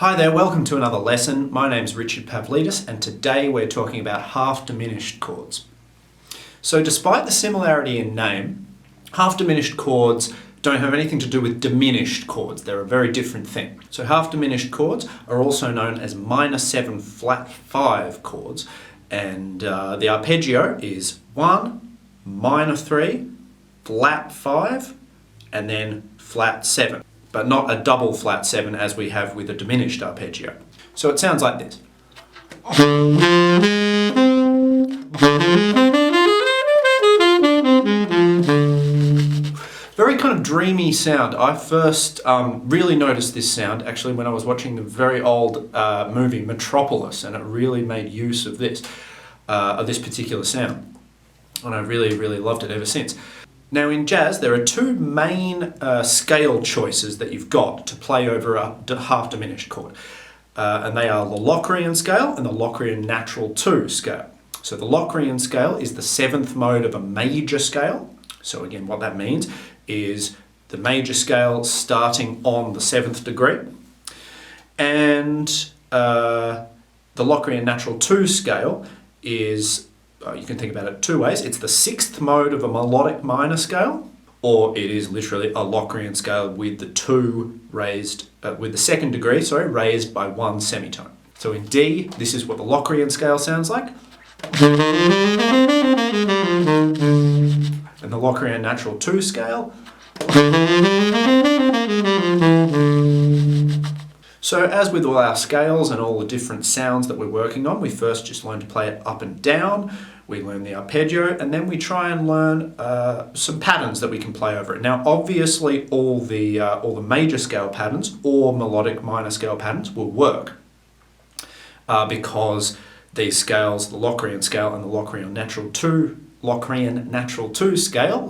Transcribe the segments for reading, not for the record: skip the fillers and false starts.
Hi there, welcome to another lesson. My name's Richard Pavlidis and today we're talking about half-diminished chords. So despite the similarity in name, half-diminished chords don't have anything to do with diminished chords. They're a very different thing. So half-diminished chords are also known as minor 7 flat 5 chords, and the arpeggio is 1, minor 3, flat 5, and then flat 7. But not a double flat 7 as we have with a diminished arpeggio. So it sounds like this. Very kind of dreamy sound. I first really noticed this sound actually when I was watching the very old movie Metropolis, and it really made use of this particular sound. And I really loved it ever since. Now in jazz, there are two main scale choices that you've got to play over a half-diminished chord. And they are the Locrian scale and the Locrian natural 2 scale. So the Locrian scale is the 7th mode of a major scale. So again, what that means is the major scale starting on the 7th degree. And the Locrian natural 2 scale is, you can think about it two ways. It's the 6th mode of a melodic minor scale, or it is literally a Locrian scale with the 2 raised, with the 2nd degree, raised by 1 semitone. So in D, this is what the Locrian scale sounds like. And the Locrian natural 2 scale. So as with all our scales and all the different sounds that we're working on, we first just learn to play it up and down, we learn the arpeggio, and then we try and learn some patterns that we can play over it. Now obviously all the major scale patterns or melodic minor scale patterns will work because these scales, the Locrian scale and the Locrian natural 2 scale,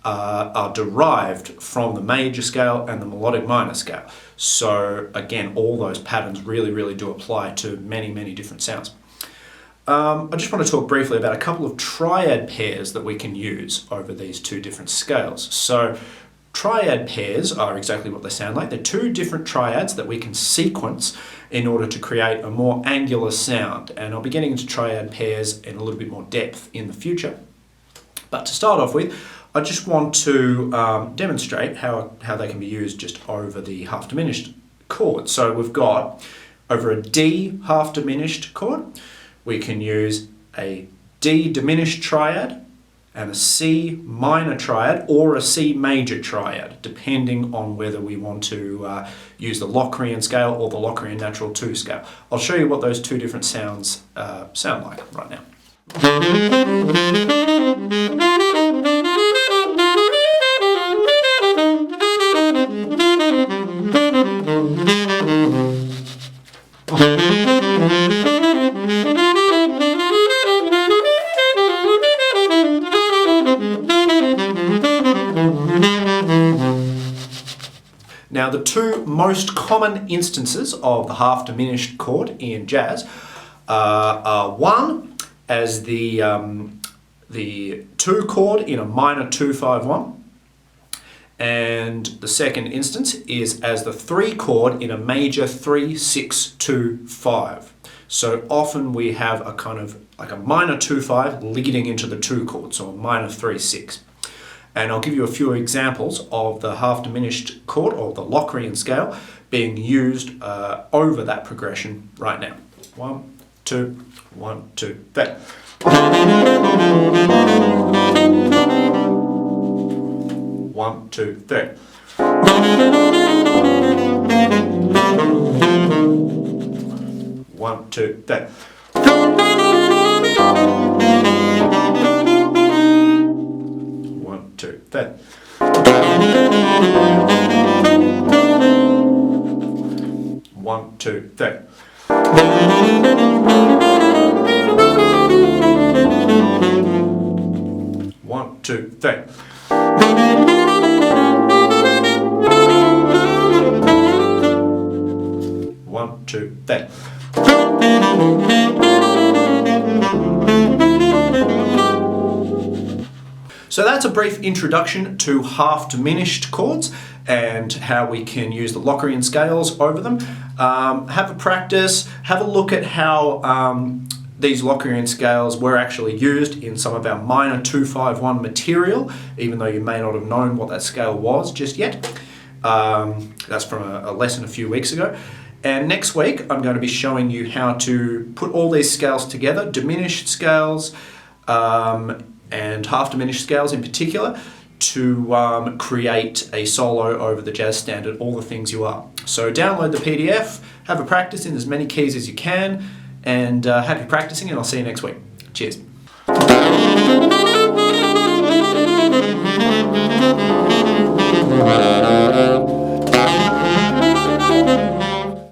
are derived from the major scale and the melodic minor scale. So again, all those patterns really do apply to many different sounds. I just want to talk briefly about a couple of triad pairs that we can use over these two different scales. So triad pairs are exactly what they sound like. They're two different triads that we can sequence in order to create a more angular sound. And I'll be getting into triad pairs in a little bit more depth in the future. But to start off with, I just want to demonstrate how they can be used just over the half-diminished chord. So we've got, over a D half-diminished chord, we can use a D diminished triad and a C minor triad or a C major triad, depending on whether we want to use the Locrian scale or the Locrian natural 2 scale. I'll show you what those two different sounds sound like right now. Now the two most common instances of the half-diminished chord in jazz are one as the 2 chord in a minor 2-5-1, and the second instance is as the 3 chord in a major 3-6-2-5. So often we have a kind of like a minor 2-5 leading into the 2 chord, so a minor 3-6. And I'll give you a few examples of the half-diminished chord or the Locrian scale being used over that progression right now. 1, 2, 1, 2, 3. 1, 2, 3. 1, 2, 3. 1, 2, 3. 1, 2, 3. 1, 2, 3. 1, 2, 3. 1, 2, 3. So that's a brief introduction to half diminished chords and how we can use the Lockerian scales over them. Have a practice, have a look at how these Lockerian scales were actually used in some of our minor 2-5-1 material, even though you may not have known what that scale was just yet. That's from a lesson a few weeks ago. And next week, I'm going to be showing you how to put all these scales together, diminished scales and half diminished scales in particular, to create a solo over the jazz standard, All the Things You Are. So download the PDF, have a practice in as many keys as you can, and happy practicing, and I'll see you next week. Cheers.